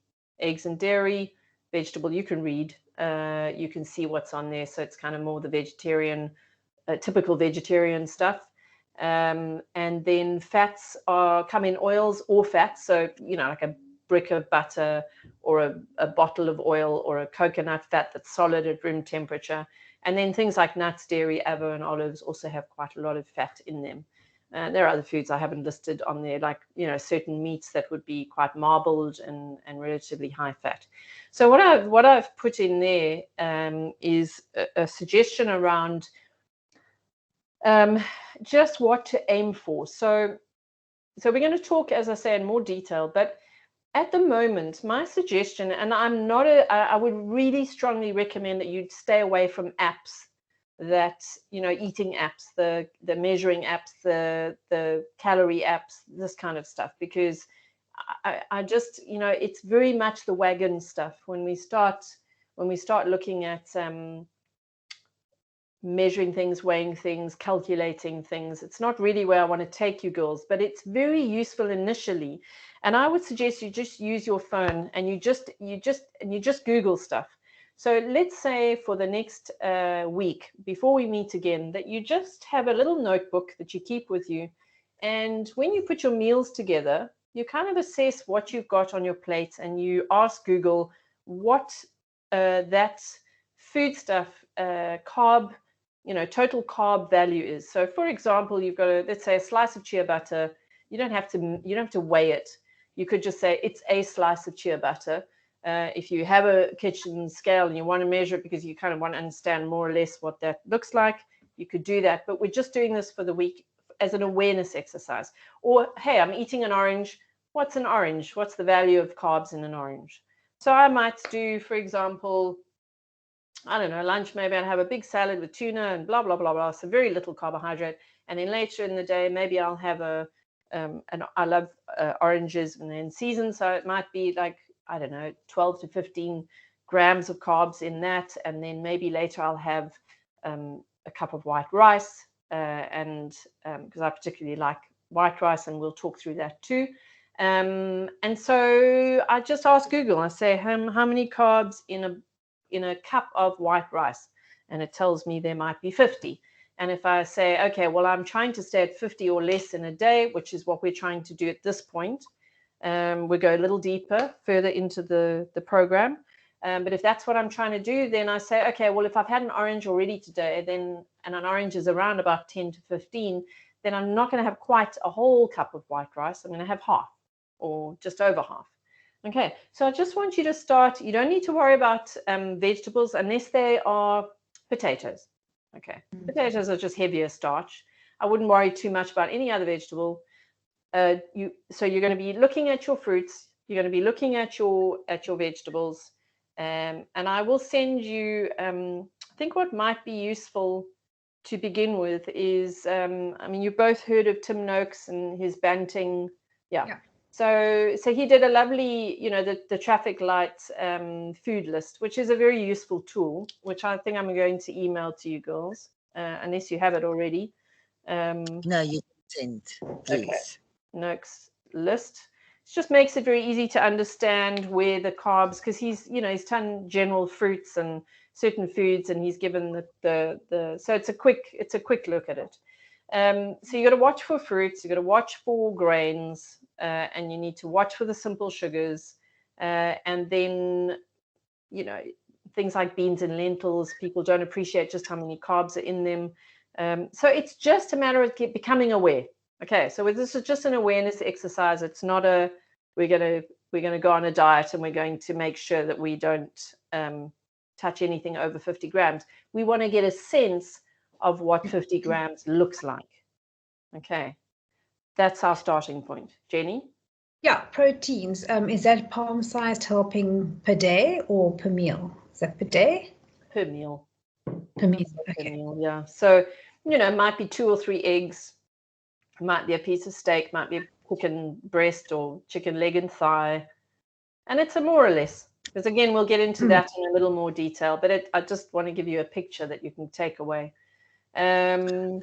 eggs and dairy. Vegetable, you can read, you can see what's on there. So it's kind of more the vegetarian, typical vegetarian stuff. And then fats come in oils or fats. So, like a brick of butter or a bottle of oil or a coconut fat that's solid at room temperature. And then things like nuts, dairy, avo, and olives also have quite a lot of fat in them. There are other foods I haven't listed on there, like, certain meats that would be quite marbled and relatively high fat. So what I've put in there is a suggestion around just what to aim for. So we're going to talk, as I say, in more detail, but at the moment, my suggestion, and I would really strongly recommend that you stay away from apps that, eating apps, the measuring apps, the calorie apps, this kind of stuff, because I just, it's very much the wagon stuff. When we start looking at measuring things, weighing things, calculating things, it's not really where I want to take you girls, but it's very useful initially. And I would suggest you just use your phone and you just Google stuff. So let's say for the next week, before we meet again, that you just have a little notebook that you keep with you. And when you put your meals together, you kind of assess what you've got on your plate and you ask Google what that food stuff, carb, total carb value is. So for example, you've got let's say a slice of chia butter. You don't have to weigh it. You could just say it's a slice of chia butter. If you have a kitchen scale and you want to measure it because you kind of want to understand more or less what that looks like, you could do that. But we're just doing this for the week as an awareness exercise. Or, hey, I'm eating an orange. What's an orange? What's the value of carbs in an orange? So I might do, for example, I don't know, lunch, maybe I'll have a big salad with tuna and blah, blah, blah, blah. So very little carbohydrate. And then later in the day, maybe I'll have I love oranges and then season. So it might be like, I don't know, 12 to 15 grams of carbs in that. And then maybe later I'll have a cup of white rice. And because I particularly like white rice, and we'll talk through that too. And so I just ask Google, I say, how many carbs in a cup of white rice? And it tells me there might be 50. And if I say, okay, well, I'm trying to stay at 50 or less in a day, which is what we're trying to do at this point, we go a little deeper, further into the program. But if that's what I'm trying to do, then I say, okay, well, if I've had an orange already today, and an orange is around about 10 to 15, then I'm not going to have quite a whole cup of white rice. I'm going to have half or just over half. Okay, so I just want you to start. You don't need to worry about vegetables unless they are potatoes. Okay, potatoes are just heavier starch. I wouldn't worry too much about any other vegetable. So you're going to be looking at your fruits. You're going to be looking at your vegetables, and I will send you. I think what might be useful to begin with is, I mean, you've both heard of Tim Noakes and his Banting. Yeah. So he did a lovely, the traffic light food list, which is a very useful tool, which I think I'm going to email to you girls, unless you have it already. No, you send, please. Okay. Noakes list. It just makes it very easy to understand where the carbs, because he's done general fruits and certain foods, and he's given the so it's a quick look at it. So you got to watch for fruits, you got to watch for grains, and you need to watch for the simple sugars, and then things like beans and lentils. People don't appreciate just how many carbs are in them. So it's just a matter of becoming aware. Okay, so this is just an awareness exercise. It's not we're gonna go on a diet and we're going to make sure that we don't touch anything over 50 grams. We want to get a sense of what 50 grams looks like. Okay, that's our starting point. Jenny? Yeah, proteins. Is that palm-sized helping per day or per meal? Is that per day? Per meal. Per meal, okay. Per meal, yeah. So, it might be 2 or 3 eggs. It might be a piece of steak, might be a chicken breast or chicken leg and thigh. And it's a more or less. Because again, we'll get into that in a little more detail. But I just want to give you a picture that you can take away. Yes,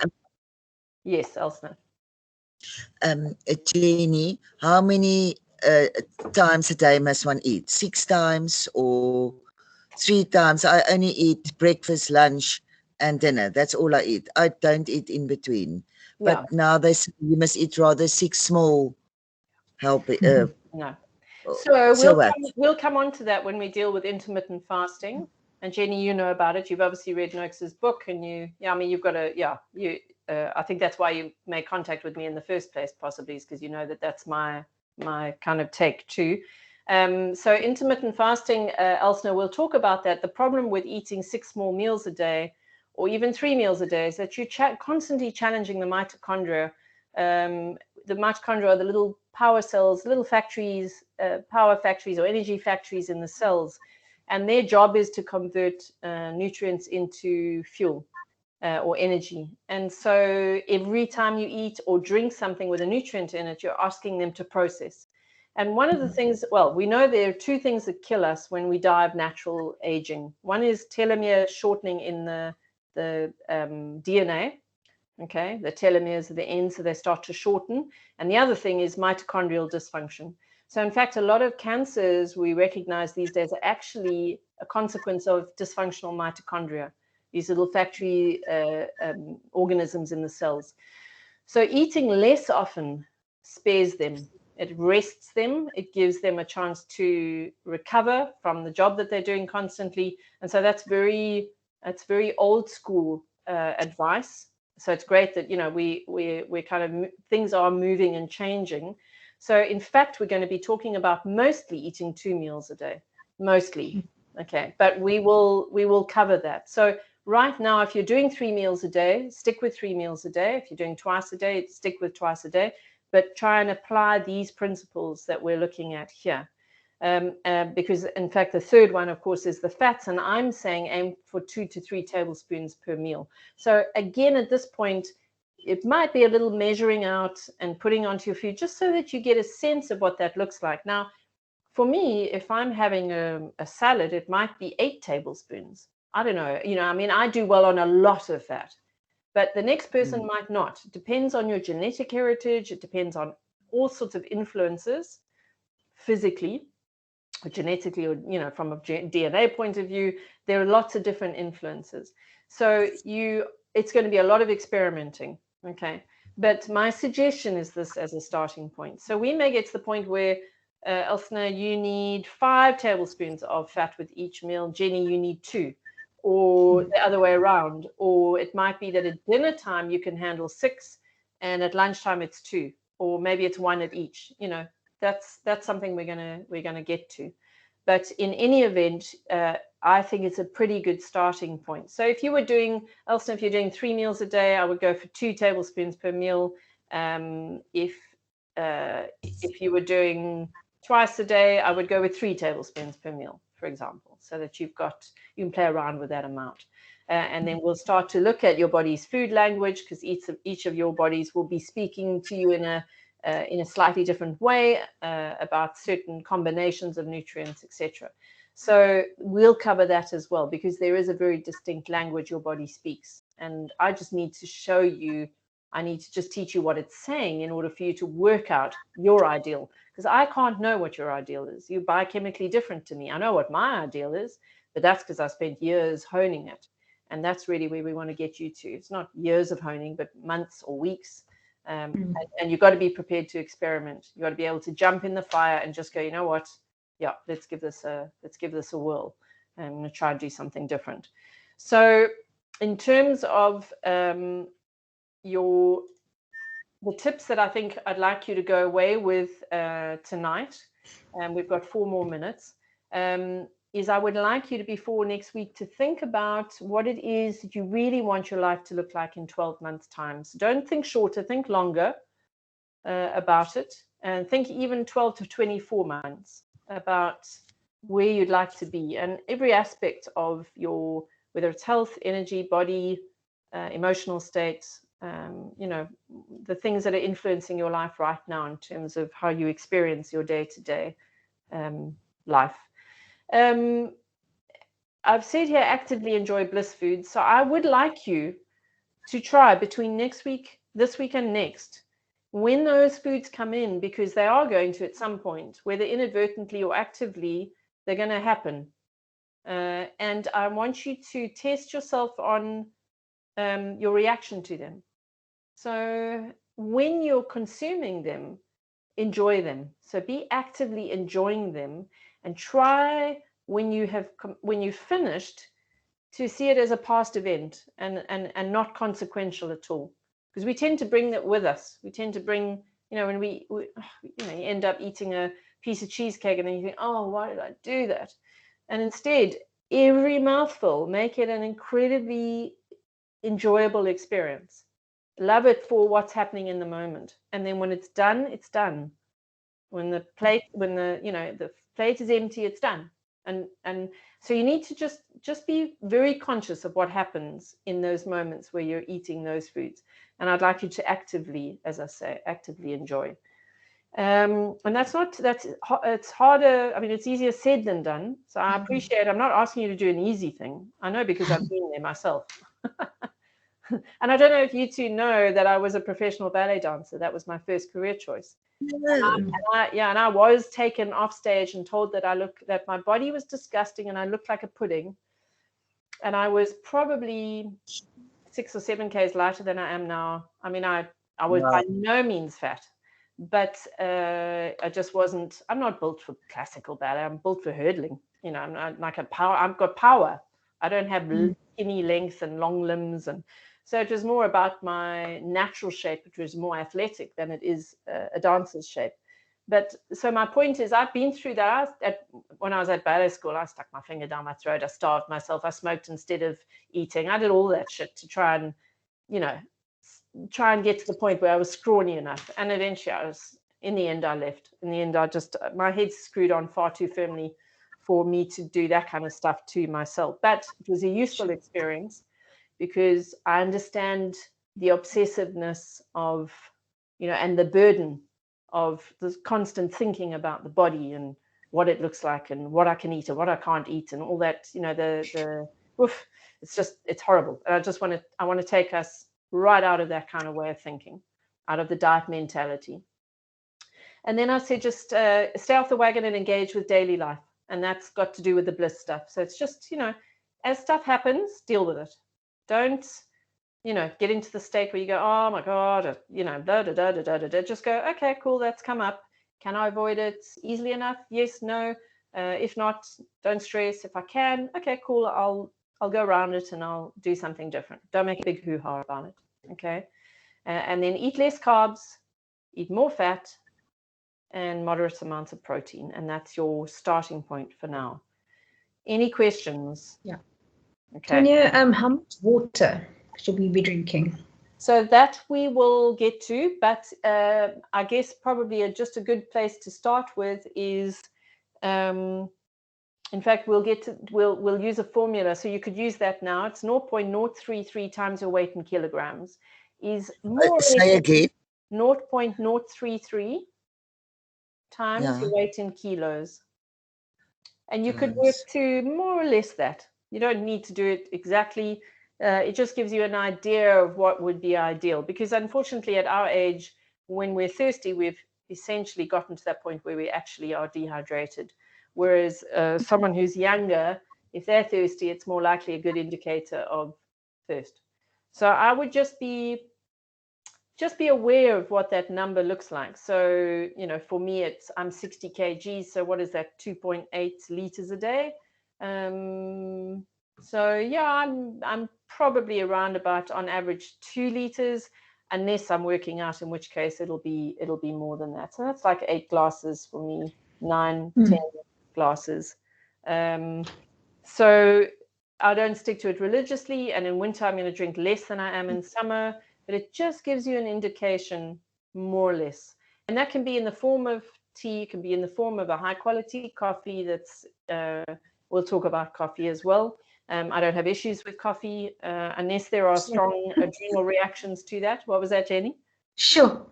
Elsna. Jenny, how many times a day must one eat? 6 times or 3 times? I only eat breakfast, lunch, and dinner. That's all I eat. I don't eat in between. But now they say you must eat rather 6 small helping. No. So So what? we'll come on to that when we deal with intermittent fasting. And Jenny, you know about it. You've obviously read Noakes's book, and you've got I think that's why you made contact with me in the first place, possibly, is because you know that's my kind of take too. So intermittent fasting, Elsner, we'll talk about that. The problem with eating 6 small meals a day, or even 3 meals a day, is that you're constantly challenging the mitochondria. The mitochondria are the little power cells, little factories, power factories or energy factories in the cells. And their job is to convert nutrients into fuel or energy. And so every time you eat or drink something with a nutrient in it, you're asking them to process. And one of the things, well, we know there are 2 things that kill us when we die of natural aging. One is telomere shortening in the DNA. Okay, the telomeres are the ends, so they start to shorten. And the other thing is mitochondrial dysfunction. So in fact, a lot of cancers we recognize these days are actually a consequence of dysfunctional mitochondria, these little factory organisms in the cells. So eating less often spares them. It rests them. It gives them a chance to recover from the job that they're doing constantly. And so that's very old school advice. So it's great that we're kind of things are moving and changing. So in fact, we're going to be talking about mostly eating 2 meals a day, mostly. Okay, but we will cover that. So right now, if you're doing 3 meals a day, stick with 3 meals a day. If you're doing twice a day, stick with twice a day. But try and apply these principles that we're looking at here. Because in fact, the third one, of course, is the fats. And I'm saying aim for 2 to 3 tablespoons per meal. So again, at this point, it might be a little measuring out and putting onto your food just so that you get a sense of what that looks like. Now, for me, if I'm having a salad, it might be 8 tablespoons. I don't know. I do well on a lot of fat, but the next person might not. It depends on your genetic heritage. It depends on all sorts of influences, physically, or genetically, or from a DNA point of view. There are lots of different influences. So it's going to be a lot of experimenting. Okay. But my suggestion is this as a starting point. So we may get to the point where Elsner, you need 5 tablespoons of fat with each meal. Jenny, you need 2, or the other way around. Or it might be that at dinner time you can handle 6, and at lunchtime it's 2, or maybe it's 1 at each. That's something we're gonna get to. But in any event, I think it's a pretty good starting point. So if you were doing, Elsner, if you're doing 3 meals a day, I would go for 2 tablespoons per meal. If you were doing twice a day, I would go with 3 tablespoons per meal, for example, so that you can play around with that amount. And then we'll start to look at your body's food language, because each of your bodies will be speaking to you in a slightly different way about certain combinations of nutrients, etc. So we'll cover that as well, because there is a very distinct language your body speaks. And I just need to show you, I need to just teach you what it's saying in order for you to work out your ideal. Because I can't know what your ideal is. You're biochemically different to me. I know what my ideal is, but that's because I spent years honing it. And that's really where we want to get you to. It's not years of honing, but months or weeks. And you've got to be prepared to experiment. You've got to be able to jump in the fire and just go, you know what? Yeah, let's give this a whirl. I'm going to try and do something different. So in terms of the tips that I think I'd like you to go away with tonight, and we've got 4 more minutes, is I would like you to, before next week, to think about what it is that you really want your life to look like in 12 months' time. So don't think shorter, think longer about it, and think even 12 to 24 months about where you'd like to be, and every aspect of your, whether it's health, energy, body, emotional states, the things that are influencing your life right now in terms of how you experience your day-to-day life. I've said here, actively enjoy bliss foods. So I would like you to try between this week and next, when those foods come in, because they are going to at some point, whether inadvertently or actively, they're going to happen. And I want you to test yourself on your reaction to them. So when you're consuming them, enjoy them. So be actively enjoying them, and try when you've finished to see it as a past event and not consequential at all. Because we tend to bring that with us. We tend to bring, when we you end up eating a piece of cheesecake and then you think, oh, why did I do that? And instead, every mouthful, make it an incredibly enjoyable experience. Love it for what's happening in the moment. And then when it's done, it's done. When the plate is empty, it's done. And so you need to just be very conscious of what happens in those moments where you're eating those foods. And I'd like you to actively, as I say, actively enjoy. And it's harder. I mean, it's easier said than done. So I appreciate, I'm not asking you to do an easy thing. I know, because I've been there myself. And I don't know if you two know that I was a professional ballet dancer. That was my first career choice. And I was taken off stage and told that my body was disgusting and I looked like a pudding. And I was probably 6 or 7 kgs lighter than I am now. I mean, I was by no means fat, but I just wasn't. I'm not built for classical ballet. I'm built for hurdling. I'm not like a power. I've got power. I don't have skinny length and long limbs, and so it was more about my natural shape, which was more athletic than it is a dancer's shape. But so my point is, I've been through that. When I was at ballet school, I stuck my finger down my throat. I starved myself. I smoked instead of eating. I did all that shit to try and, get to the point where I was scrawny enough. And eventually in the end, I left. In the end, my head's screwed on far too firmly for me to do that kind of stuff to myself. But it was a useful experience, because I understand the obsessiveness of, and the burden of the constant thinking about the body and what it looks like and what I can eat and what I can't eat and all that, it's horrible. And I want to take us right out of that kind of way of thinking, out of the diet mentality. And then I said, just stay off the wagon and engage with daily life. And that's got to do with the bliss stuff. So it's just, as stuff happens, deal with it. Don't, get into the state where you go, oh my God, just go, okay, cool, that's come up. Can I avoid it easily enough? Yes, no. If not, don't stress. If I can, okay, cool, I'll go around it and I'll do something different. Don't make a big hoo-ha about it, okay? And then eat less carbs, eat more fat, and moderate amounts of protein. And that's your starting point for now. Any questions? Yeah. Okay. Tanya, how much water should we be drinking? So that we will get to, but I guess probably just a good place to start with is, in fact, we'll use a formula. So you could use that now. It's 0.033 times your weight in kilograms. Is more say again. 0.033 times your weight in kilos. And you could work to more or less that. You don't need to do it exactly. It just gives you an idea of what would be ideal, because unfortunately at our age, when we're thirsty, we've essentially gotten to that point where we actually are dehydrated. Whereas someone who's younger, if they're thirsty, it's more likely a good indicator of thirst. So I would just be aware of what that number looks like. So, for me, I'm 60 kgs. So what is that? 2.8 liters a day. So yeah, I'm probably around about, on average, 2 liters, unless I'm working out, in which case it'll be more than that. So that's like 8 glasses for me, 9, 10 glasses. So I don't stick to it religiously, and in winter I'm going to drink less than I am in summer, but it just gives you an indication, more or less. And that can be in the form of tea, it can be in the form of a high quality coffee. That's we'll talk about coffee as well. I don't have issues with coffee unless there are strong adrenal reactions to that. What was that, Jenny? Sure.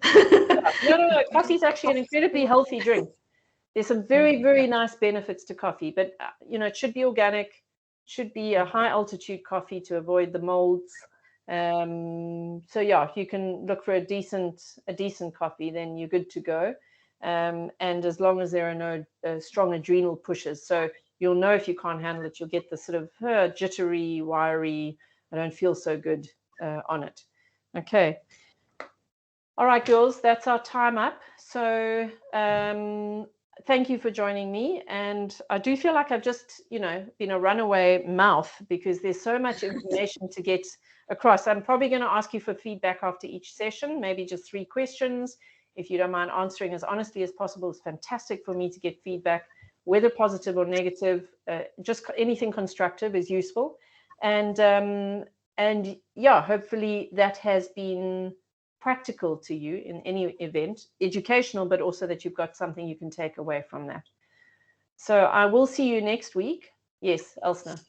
No. Coffee is actually an incredibly healthy drink. There's some very, very nice benefits to coffee, but it should be organic, should be a high altitude coffee to avoid the molds. So yeah, if you can look for a decent coffee, then you're good to go. And as long as there are no strong adrenal pushes, so you'll know if you can't handle it, you'll get the sort of jittery, wiry, I don't feel so good on it. Okay. All right, girls, that's our time up. So thank you for joining me. And I do feel like I've just, been a runaway mouth because there's so much information to get across. I'm probably going to ask you for feedback after each session, maybe just 3 questions. If you don't mind answering as honestly as possible, it's fantastic for me to get feedback, whether positive or negative. Just anything constructive is useful. And yeah, hopefully that has been practical to you in any event, educational, but also that you've got something you can take away from that. So I will see you next week. Yes, Elsna.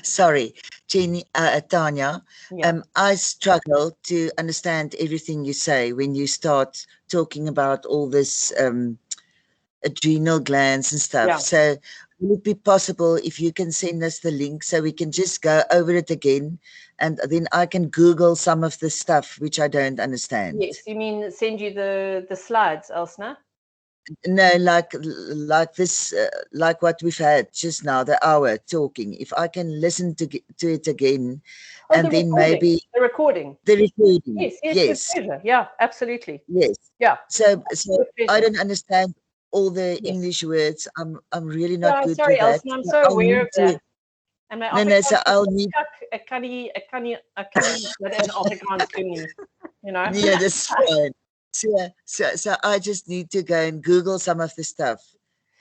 Sorry, Jenny, Tanya. Yeah. I struggle to understand everything you say when you start talking about all this adrenal glands and stuff. Yeah. So will it be possible if you can send us the link so we can just go over it again, and then I can Google some of the stuff which I don't understand? Yes, you mean send you the slides, Elsna? No, like this, like what we've had just now, the hour talking. If I can listen to it again, and then maybe the recording. The recording. Yes, Yes. With pleasure. Yeah, absolutely. Yes. Yeah. So I don't understand all the English words. I'm really not good sorry, with that. Elsna, I'm so aware of that. And my so I'll need a canny dat in Afrikaans doen nie, Yeah, that's fine. So I just need to go and Google some of the stuff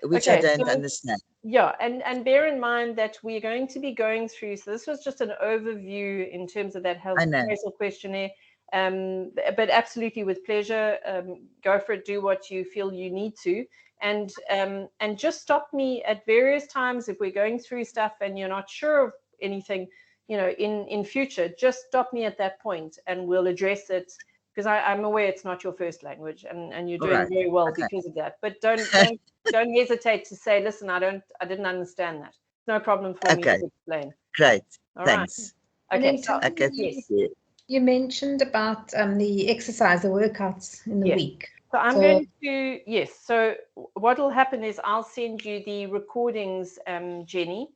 which I don't understand. Yeah, and bear in mind that we're going to be going through, so this was just an overview in terms of that health appraisal questionnaire. But absolutely with pleasure, go for it, do what you feel you need to. And just stop me at various times if we're going through stuff and you're not sure of anything, in future, just stop me at that point and we'll address it, because I'm aware it's not your first language and you're doing very well because of that. But don't hesitate to say, listen, I didn't understand that. No problem for me to explain. Great. All Thanks. Right. Okay. So, yes. You mentioned about the exercise, the workouts in the week. So I'm going to, so what will happen is I'll send you the recordings, Jenny,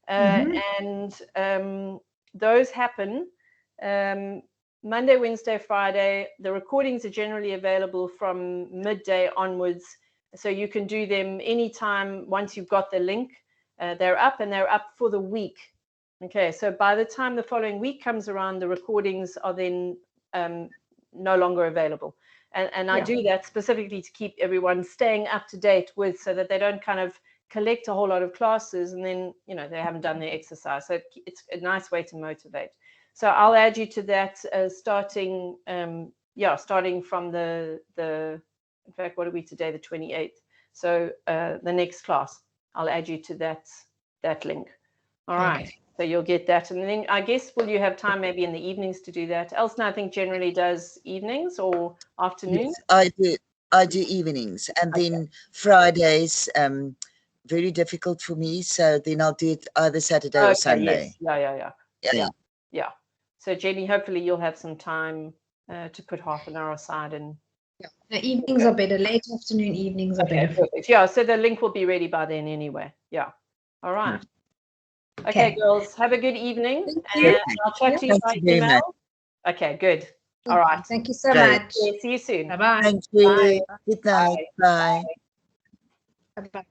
and those happen Monday, Wednesday, Friday. The recordings are generally available from midday onwards, so you can do them anytime once you've got the link. They're up and they're up for the week. Okay, so by the time the following week comes around, the recordings are then no longer available. And I do that specifically to keep everyone staying up to date with, so that they don't kind of collect a whole lot of classes and then, they haven't done their exercise. So it's a nice way to motivate. So I'll add you to that starting from the in fact, what are we today? The 28th. So the next class, I'll add you to that link. All right. So you'll get that. And then I guess, will you have time maybe in the evenings to do that? Elsna, I think, generally does evenings or afternoons? Yes, I do evenings. And then Fridays, very difficult for me. So then I'll do it either Saturday or Sunday. Yes. Yeah. So Jenny, hopefully you'll have some time to put half an hour aside. And the evenings are better. Late afternoon evenings are better. Perfect. Yeah, so the link will be ready by then anyway. Yeah. All right. Okay, girls, have a good evening. And I'll chat to you by email. Okay, good. All right. Thank you so much. Yeah, see you soon. Bye-bye. Thank you. Bye. Good night. Bye. Bye-bye.